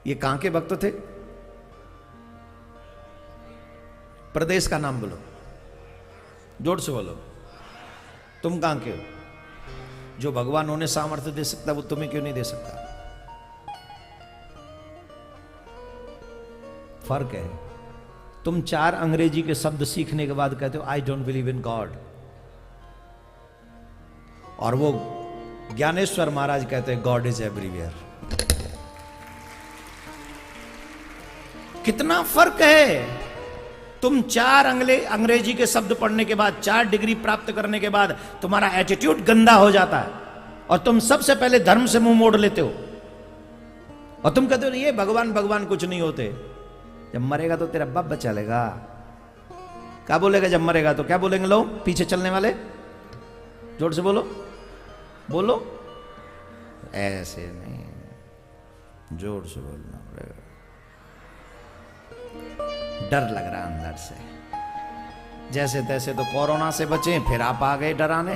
ये कहां के भक्त थे? प्रदेश का नाम बोलो, जोर से बोलो। तुम कहां के हो? जो भगवान उन्हें सामर्थ्य दे सकता वो तुम्हें क्यों नहीं दे सकता? फर्क है। तुम 4 अंग्रेजी के शब्द सीखने के बाद कहते हो I don't believe in God, और वो ज्ञानेश्वर महाराज कहते हैं गॉड इज एवरीवेयर। कितना फर्क है। तुम 4 अंग्रेजी के शब्द पढ़ने के बाद, 4 डिग्री प्राप्त करने के बाद तुम्हारा एटीट्यूड गंदा हो जाता है और तुम सबसे पहले धर्म से मुंह मोड़ लेते हो और तुम कहते हो ये भगवान भगवान कुछ नहीं होते। जब मरेगा तो तेरा बाप चलेगा। क्या बोलेगा जब मरेगा? तो क्या बोलेंगे लोग पीछे चलने वाले? जोर से बोलो, बोलो। ऐसे नहीं, जोर से बोलना पड़ेगा। डर लग रहा अंदर से। जैसे तैसे तो कोरोना से बचे, फिर आप आ गए डराने।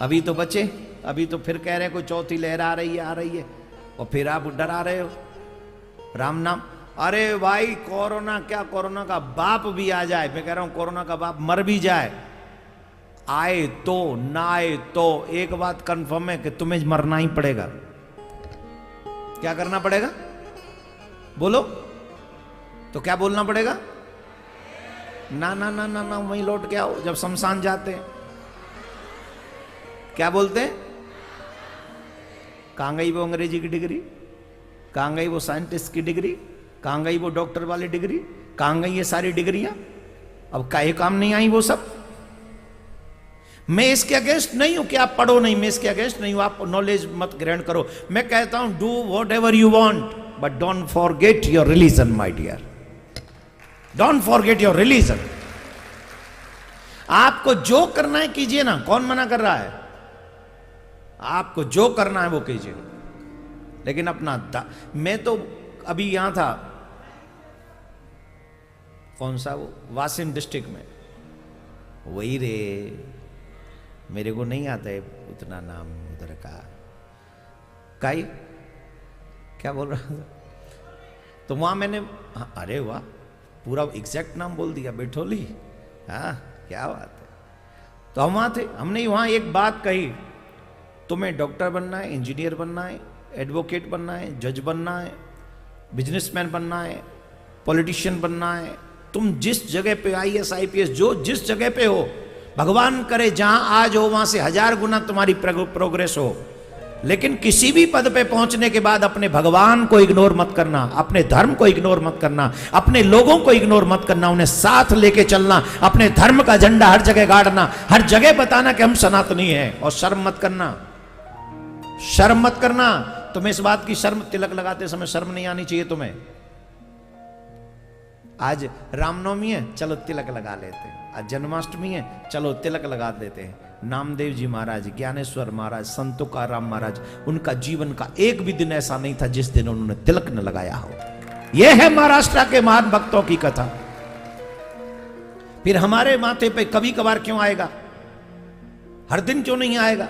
अभी तो बचे, अभी तो फिर कह रहे हैं कोई चौथी लहर आ रही है और फिर आप डरा रहे हो। राम नाम। अरे भाई कोरोना क्या, कोरोना का बाप भी आ जाए, मैं कह रहा हूं कोरोना का बाप मर भी जाए, आए तो ना आए तो एक बात कंफर्म है कि तुम्हें मरना ही पड़ेगा। क्या करना पड़ेगा? बोलो तो क्या बोलना पड़ेगा? ना ना ना ना ना, वहीं लौट के आओ। जब शमशान जाते हैं क्या बोलते हैं? कहां गई वो अंग्रेजी की डिग्री? कहां गई वो साइंटिस्ट की डिग्री? कहां गई वो डॉक्टर वाली डिग्री? कहां गई ये सारी डिग्रियां? अब काहे काम नहीं आई वो सब? मैं इसके अगेंस्ट नहीं हूं कि आप पढ़ो नहीं, मैं इसके अगेंस्ट नहीं हूं, आप नॉलेज मत ग्रहण करो। मैं कहता हूं do whatever you want but don't forget your religion my dear, don't forget your religion. आपको जो करना है कीजिए ना, कौन मना कर रहा है? आपको जो करना है वो कीजिए, लेकिन अपना मैं तो अभी यहां था, कौन सा वो वासिन डिस्ट्रिक्ट में, वही रे, मेरे को नहीं आता है उतना नाम उधर का। काई क्या बोल रहा था? तो वहां मैंने, अरे वाह, पूरा एग्जैक्ट नाम बोल दिया, बैठोली। हाँ क्या बात है। तो हम वहां थे, हमने वहां एक बात कही, तुम्हें डॉक्टर बनना है, इंजीनियर बनना है, एडवोकेट बनना है, जज बनना है, बिजनेसमैन बनना है, पॉलिटिशियन बनना है, तुम जिस जगह पे IAS IPS जो जिस जगह पे हो, भगवान करे जहां आज हो वहां से 1000 गुना तुम्हारी प्रोग्रेस हो, लेकिन किसी भी पद पे पहुंचने के बाद अपने भगवान को इग्नोर मत करना, अपने धर्म को इग्नोर मत करना, अपने लोगों को इग्नोर मत करना, उन्हें साथ लेके चलना, अपने धर्म का झंडा हर जगह गाड़ना, हर जगह बताना कि हम सनातनी हैं, और शर्म मत करना, शर्म मत करना। तुम्हें इस बात की शर्म, तिलक लगाते समय शर्म नहीं आनी चाहिए तुम्हें। आज रामनवमी है, चलो तिलक लगा लेते हैं। आज जन्माष्टमी है, चलो तिलक लगा देते हैं। नामदेव जी महाराज, ज्ञानेश्वर महाराज, संतों का राम महाराज, उनका जीवन का एक भी दिन ऐसा नहीं था जिस दिन उन्होंने तिलक न लगाया हो। यह है महाराष्ट्र के महान भक्तों की कथा। फिर हमारे माथे पे कभी कभार क्यों आएगा? हर दिन क्यों नहीं आएगा?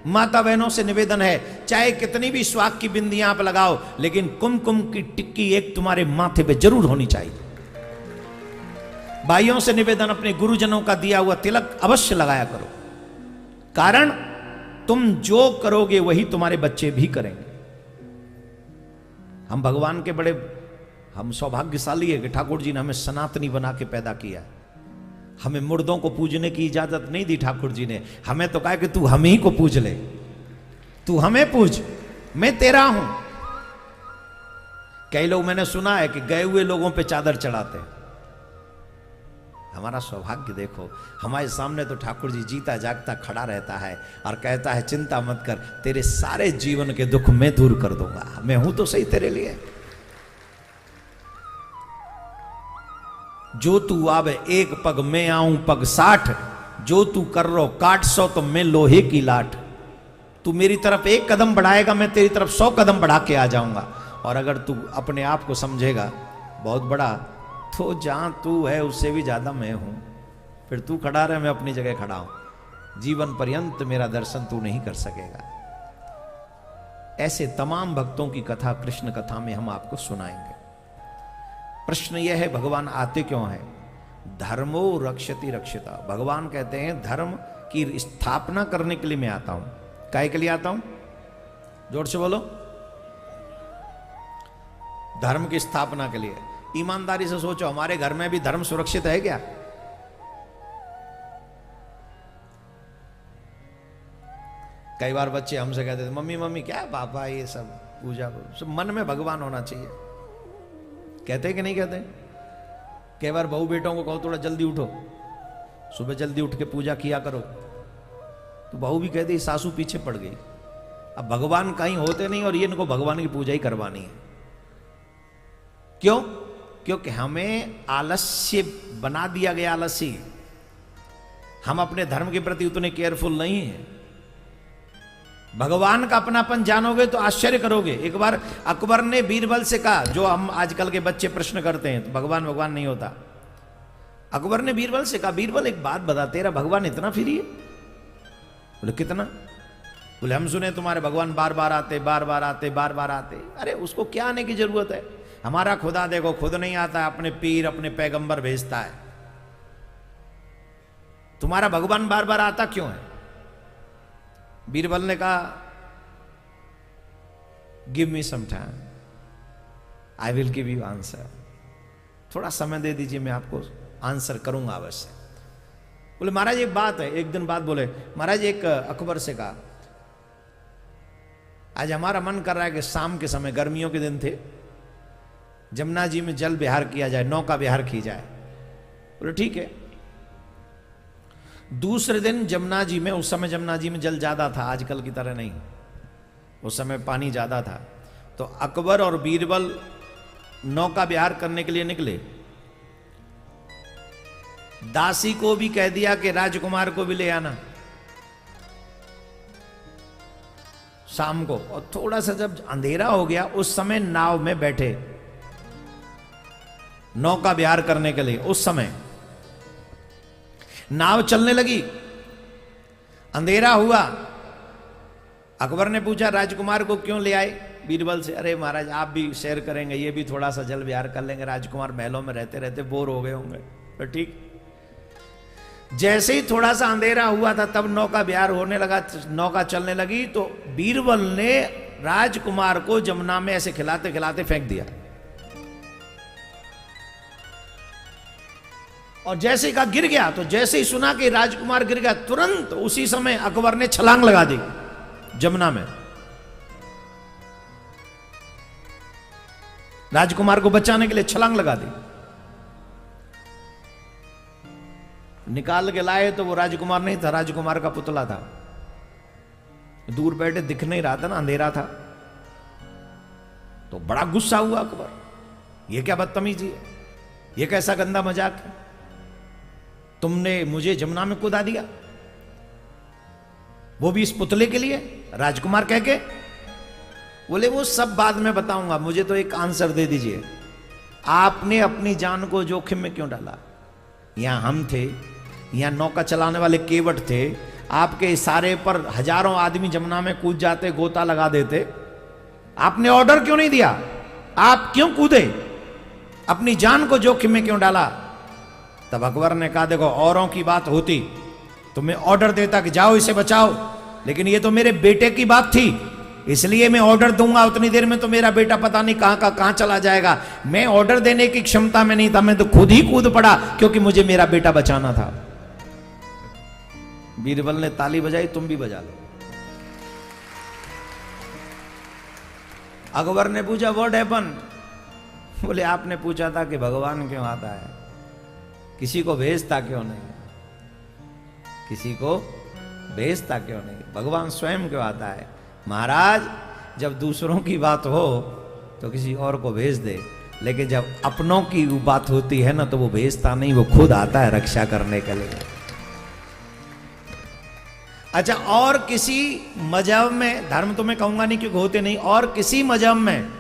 माता बहनों से निवेदन है, चाहे कितनी भी स्वाग की बिंदियां आप लगाओ, लेकिन कुमकुम की टिक्की एक तुम्हारे माथे पे जरूर होनी चाहिए। भाइयों से निवेदन, अपने गुरुजनों का दिया हुआ तिलक अवश्य लगाया करो, कारण तुम जो करोगे वही तुम्हारे बच्चे भी करेंगे। हम भगवान के बड़े, हम सौभाग्यशाली है कि ठाकुर जी ने हमें सनातनी बना के पैदा किया। हमें मुर्दों को पूजने की इजाजत नहीं दी ठाकुर जी ने, हमें तो कहा कि तू हम ही को पूज ले, तू हमें पूज, मैं तेरा हूं। कई लोग मैंने सुना है कि गए हुए लोगों पे चादर चढ़ाते हैं। हमारा सौभाग्य देखो, हमारे सामने तो ठाकुर जी जीता जागता खड़ा रहता है और कहता है चिंता मत कर, तेरे सारे जीवन के दुख मैं दूर कर दूंगा, मैं हूं तो सही तेरे लिए। जो तू आवे एक पग मैं आऊं पग 60, जो तू कर रो काट 100 तो मैं लोहे की लाट। तू मेरी तरफ एक कदम बढ़ाएगा, मैं तेरी तरफ 100 कदम बढ़ा के आ जाऊंगा। और अगर तू अपने आप को समझेगा बहुत बड़ा, तो जहां तू है उससे भी ज्यादा मैं हूं। फिर तू खड़ा रहे, मैं अपनी जगह खड़ा हूं, जीवन पर्यंत मेरा दर्शन तू नहीं कर सकेगा। ऐसे तमाम भक्तों की कथा कृष्ण कथा में हम आपको सुनाएंगे। प्रश्न यह है, भगवान आते क्यों हैं? धर्मो रक्षति रक्षिता। भगवान कहते हैं धर्म की स्थापना करने के लिए मैं आता हूं। काहे के लिए आता हूं? जोर से बोलो। धर्म की स्थापना के लिए। ईमानदारी से सोचो, हमारे घर में भी धर्म सुरक्षित है क्या? कई बार बच्चे हमसे कहते थे, मम्मी मम्मी क्या पापा ये सब पूजा, सब मन में भगवान होना चाहिए। कहते हैं कि नहीं कहते? कई बार बहू बेटों को कहो थोड़ा जल्दी उठो, सुबह जल्दी उठ के पूजा किया करो, तो बहू भी कहती सासू पीछे पड़ गई। अब भगवान कहीं होते नहीं और ये इनको भगवान की पूजा ही करवानी है। क्यों? क्योंकि हमें आलस्य बना दिया गया, आलसी। हम अपने धर्म के प्रति उतने केयरफुल नहीं हैं। भगवान का अपनापन जानोगे तो आश्चर्य करोगे। एक बार अकबर ने बीरबल से कहा, जो हम आजकल के बच्चे प्रश्न करते हैं तो भगवान भगवान नहीं होता। अकबर ने बीरबल से कहा, बीरबल एक बात बता, तेरा भगवान इतना फ्री है? बोले कितना? बोले हम सुने तुम्हारे भगवान बार बार आते, बार बार आते, बार बार आते। अरे उसको क्या आने की जरूरत है? हमारा खुदा देखो खुद नहीं आता, अपने पीर अपने पैगंबर भेजता है। तुम्हारा भगवान बार बार आता क्यों है? बीरबल ने कहा, give me some time, I will give you answer. थोड़ा समय दे दीजिए, मैं आपको आंसर करूंगा अवश्य। बोले महाराज एक बात है। एक दिन बाद बोले महाराज, एक अकबर से कहा, आज हमारा मन कर रहा है कि शाम के समय, गर्मियों के दिन थे, जमुना जी में जल विहार किया जाए, नौका विहार की जाए। बोले ठीक है। दूसरे दिन जमुना जी में, उस समय जमुना जी में जल ज्यादा था, आजकल की तरह नहीं, उस समय पानी ज्यादा था। तो अकबर और बीरबल नौका विहार करने के लिए निकले। दासी को भी कह दिया कि राजकुमार को भी ले आना शाम को। और थोड़ा सा जब अंधेरा हो गया, उस समय नाव में बैठे नौका विहार करने के लिए। उस समय नाव चलने लगी, अंधेरा हुआ। अकबर ने पूछा राजकुमार को क्यों ले आए बीरबल से? अरे महाराज आप भी शेयर करेंगे, ये भी थोड़ा सा जल विहार कर लेंगे, राजकुमार महलों में रहते रहते बोर हो गए होंगे। तो ठीक। जैसे ही थोड़ा सा अंधेरा हुआ था, तब नौका विहार होने लगा, नौका चलने लगी। तो बीरबल ने राजकुमार को जमुना में ऐसे खिलाते खिलाते फेंक दिया। और जैसे ही का गिर गया, तो जैसे ही सुना कि राजकुमार गिर गया, तुरंत उसी समय अकबर ने छलांग लगा दी जमुना में, राजकुमार को बचाने के लिए छलांग लगा दी। निकाल के लाए तो वो राजकुमार नहीं था, राजकुमार का पुतला था। दूर बैठे दिख नहीं रहा था ना, अंधेरा था। तो बड़ा गुस्सा हुआ अकबर, ये क्या बदतमीजी है, ये कैसा गंदा मजाक है, तुमने मुझे जमुना में कूदा दिया, वो भी इस पुतले के लिए, राजकुमार कह के। बोले वो सब बाद में बताऊंगा, मुझे तो एक आंसर दे दीजिए, आपने अपनी जान को जोखिम में क्यों डाला? यहां हम थे, यहां नौका चलाने वाले केवट थे, आपके इशारे पर हजारों आदमी जमुना में कूद जाते, गोता लगा देते। आपने ऑर्डर क्यों नहीं दिया? आप क्यों कूदे? अपनी जान को जोखिम में क्यों डाला? तब अकबर ने कहा देखो, औरों की बात होती तो मैं ऑर्डर देता कि जाओ इसे बचाओ, लेकिन ये तो मेरे बेटे की बात थी, इसलिए मैं ऑर्डर दूंगा, उतनी देर में तो मेरा बेटा पता नहीं कहां का कहां चला जाएगा। मैं ऑर्डर देने की क्षमता में नहीं था, मैं तो खुद ही कूद पड़ा, क्योंकि मुझे मेरा बेटा बचाना था। बीरबल ने ताली बजाई, तुम भी बजा लो। अकबर ने पूछा व्हाट हैपन? बोले आपने पूछा था कि भगवान क्यों आता है, किसी को भेजता क्यों नहीं, किसी को भेजता क्यों नहीं, भगवान स्वयं क्यों आता है? महाराज जब दूसरों की बात हो तो किसी और को भेज दे, लेकिन जब अपनों की बात होती है ना, तो वो भेजता नहीं, वो खुद आता है रक्षा करने के लिए। अच्छा, और किसी मजहब में, धर्म तो मैं कहूंगा नहीं क्योंकि होते नहीं, और किसी मजहब में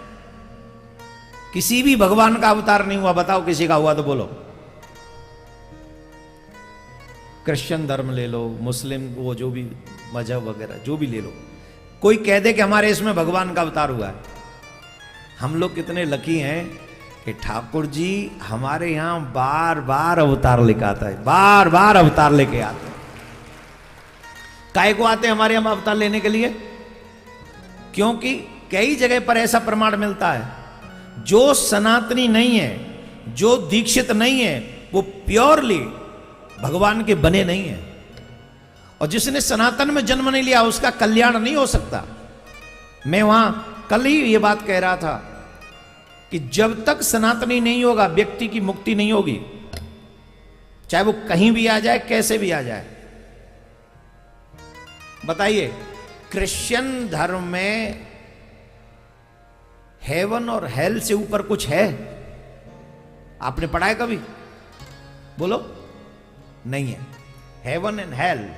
किसी भी भगवान का अवतार नहीं हुआ? बताओ किसी का हुआ तो बोलो। क्रिश्चियन धर्म ले लो, मुस्लिम, वो जो भी मजहब वगैरह जो भी ले लो, कोई कह दे कि हमारे इसमें भगवान का अवतार हुआ है। हम लोग कितने लकी हैं कि ठाकुर जी हमारे यहां बार बार अवतार लेके आता है, बार बार अवतार लेके आते हैं। काहे को आते हैं हमारे यहां अवतार लेने के लिए? क्योंकि कई जगह पर ऐसा प्रमाण मिलता है, जो सनातनी नहीं है, जो दीक्षित नहीं है, वो प्योरली भगवान के बने नहीं है। और जिसने सनातन में जन्म नहीं लिया उसका कल्याण नहीं हो सकता। मैं वहां कल ही ये बात कह रहा था कि जब तक सनातनी नहीं होगा व्यक्ति की मुक्ति नहीं होगी, चाहे वो कहीं भी आ जाए, कैसे भी आ जाए। बताइए, क्रिश्चियन धर्म में हेवन और हेल से ऊपर कुछ है? आपने पढ़ा है कभी? बोलो। नहीं है। Heaven and hell,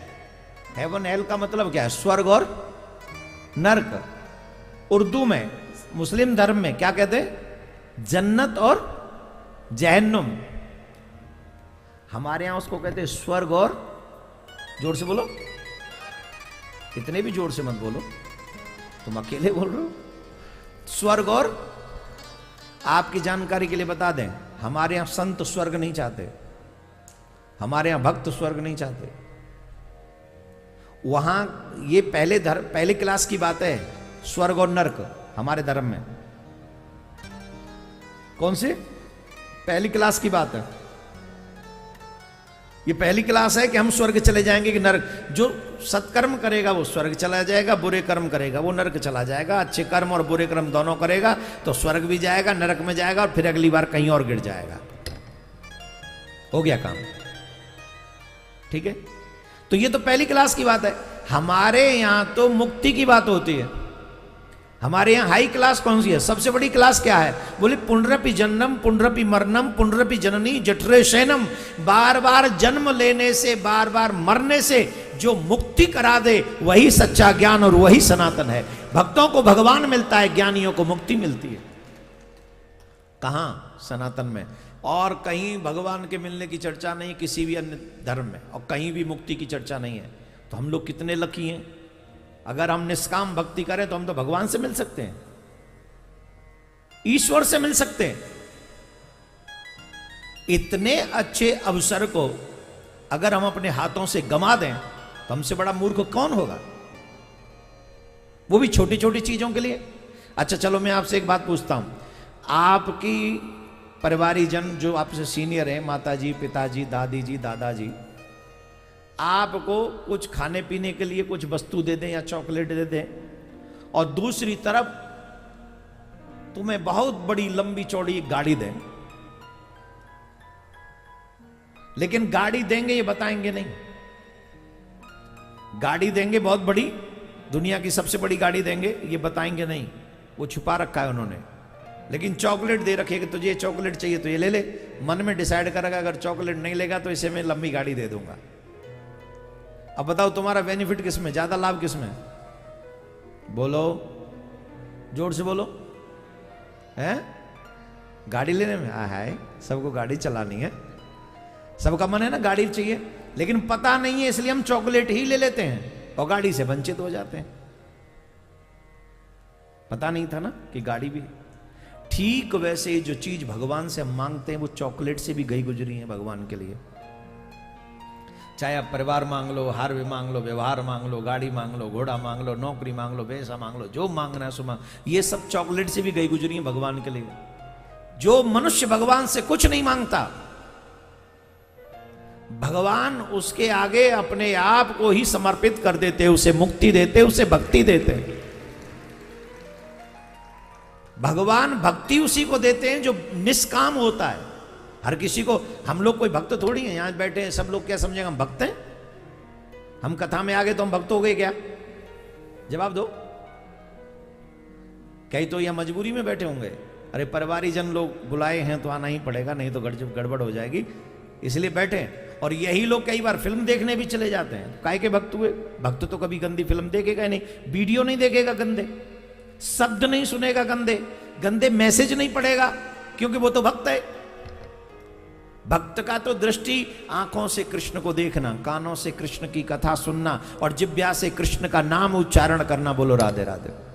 heaven hell का मतलब क्या है? स्वर्ग और नरक। उर्दू में, मुस्लिम धर्म में क्या कहते हैं? जन्नत और जहन्नुम। हमारे यहां उसको कहते हैं स्वर्ग और, जोर से बोलो, इतने भी जोर से मत बोलो, तुम अकेले बोल रहे हो। स्वर्ग और, आपकी जानकारी के लिए बता दें, हमारे यहां संत स्वर्ग नहीं चाहते, हमारे यहां भक्त स्वर्ग नहीं चाहते। वहां ये पहले क्लास की बात है, स्वर्ग और नरक हमारे धर्म में। कौन सी पहली क्लास की बात है? ये पहली क्लास है कि हम स्वर्ग चले जाएंगे कि नरक। जो सत्कर्म करेगा वो स्वर्ग चला जाएगा, बुरे कर्म करेगा वो नरक चला जाएगा। अच्छे कर्म और बुरे कर्म दोनों करेगा तो स्वर्ग भी जाएगा, नरक में जाएगा, और फिर अगली बार कहीं और गिर जाएगा। हो गया काम, ठीक है। तो ये तो पहली क्लास की बात है। हमारे यहां तो मुक्ति की बात होती है। हमारे यहां हाई क्लास कौन सी है? सबसे बड़ी क्लास क्या है? बोले पुनरपि जन्नम पुनरपि मरणम पुनरपि जननी जठरे शयनम। बार बार जन्म लेने से, बार बार मरने से जो मुक्ति करा दे वही सच्चा ज्ञान और वही सनातन है। भक्तों को भगवान मिलता है, ज्ञानियों को मुक्ति मिलती है। कहां? सनातन में। और कहीं भगवान के मिलने की चर्चा नहीं किसी भी अन्य धर्म में, और कहीं भी मुक्ति की चर्चा नहीं है। तो हम लोग कितने लकी हैं। अगर हम निष्काम भक्ति करें तो हम तो भगवान से मिल सकते हैं, ईश्वर से मिल सकते हैं। इतने अच्छे अवसर को अगर हम अपने हाथों से गंवा दें तो हमसे बड़ा मूर्ख कौन होगा, वो भी छोटी छोटी चीजों के लिए। अच्छा चलो मैं आपसे एक बात पूछता हूं, आपकी परिवारीजन जो आपसे सीनियर हैं, माताजी, पिताजी, दादी जी, दादाजी, आपको कुछ खाने पीने के लिए कुछ वस्तु दे दें या चॉकलेट दे दें, और दूसरी तरफ तुम्हें बहुत बड़ी लंबी चौड़ी गाड़ी दें, लेकिन गाड़ी देंगे ये बताएंगे नहीं। गाड़ी देंगे बहुत बड़ी, दुनिया की सबसे बड़ी गाड़ी देंगे, ये बताएंगे नहीं, वो छुपा रखा है उन्होंने। लेकिन चॉकलेट दे रखे कि तुझे चॉकलेट चाहिए तो ये ले ले। मन में डिसाइड करेगा अगर चॉकलेट नहीं लेगा तो इसे मैं लंबी गाड़ी दे दूंगा। अब बताओ तुम्हारा बेनिफिट किसमें, ज्यादा लाभ किसमें? बोलो, जोर से बोलो। हैं? गाड़ी लेने में? हाय, सबको गाड़ी चलानी है, सबका मन है ना गाड़ी चाहिए, लेकिन पता नहीं है इसलिए हम चॉकलेट ही ले लेते हैं और गाड़ी से वंचित हो जाते हैं। पता नहीं था ना कि गाड़ी भी। ठीक वैसे जो चीज भगवान से हम मांगते हैं वो चॉकलेट से भी गई गुजरी है भगवान के लिए। चाहे आप परिवार मांग लो, हार भी मांग लो, व्यवहार मांग लो, गाड़ी मांग लो, घोड़ा मांग लो, नौकरी मांग लो, पैसा मांग लो, जो मांगना है सो मांग, ये सब चॉकलेट से भी गई गुजरी है भगवान के लिए। जो मनुष्य भगवान से कुछ नहीं मांगता, भगवान उसके आगे अपने आप को ही समर्पित कर देते, उसे मुक्ति देते, उसे भक्ति देते। भगवान भक्ति उसी को देते हैं जो निष्काम होता है। हर किसी को, हम लोग कोई भक्त थोड़ी हैं, यहां बैठे हैं सब लोग क्या समझेंगे हम भक्त हैं? हम कथा में आ गए तो हम भक्त हो गए क्या? जवाब दो। कई तो यहां मजबूरी में बैठे होंगे, अरे परिवारीजन लोग बुलाए हैं तो आना ही पड़ेगा, नहीं तो गड़बड़ हो जाएगी, इसलिए बैठे। और यही लोग कई बार फिल्म देखने भी चले जाते हैं। काहे के भक्त हुए? भक्त तो कभी गंदी फिल्म देखेगा नहीं, वीडियो नहीं देखेगा गंदे, शब्द नहीं सुनेगा गंदे, गंदे मैसेज नहीं पढ़ेगा, क्योंकि वो तो भक्त है। भक्त का तो दृष्टि आंखों से कृष्ण को देखना, कानों से कृष्ण की कथा सुनना और जिह्वा से कृष्ण का नाम उच्चारण करना। बोलो राधे राधे।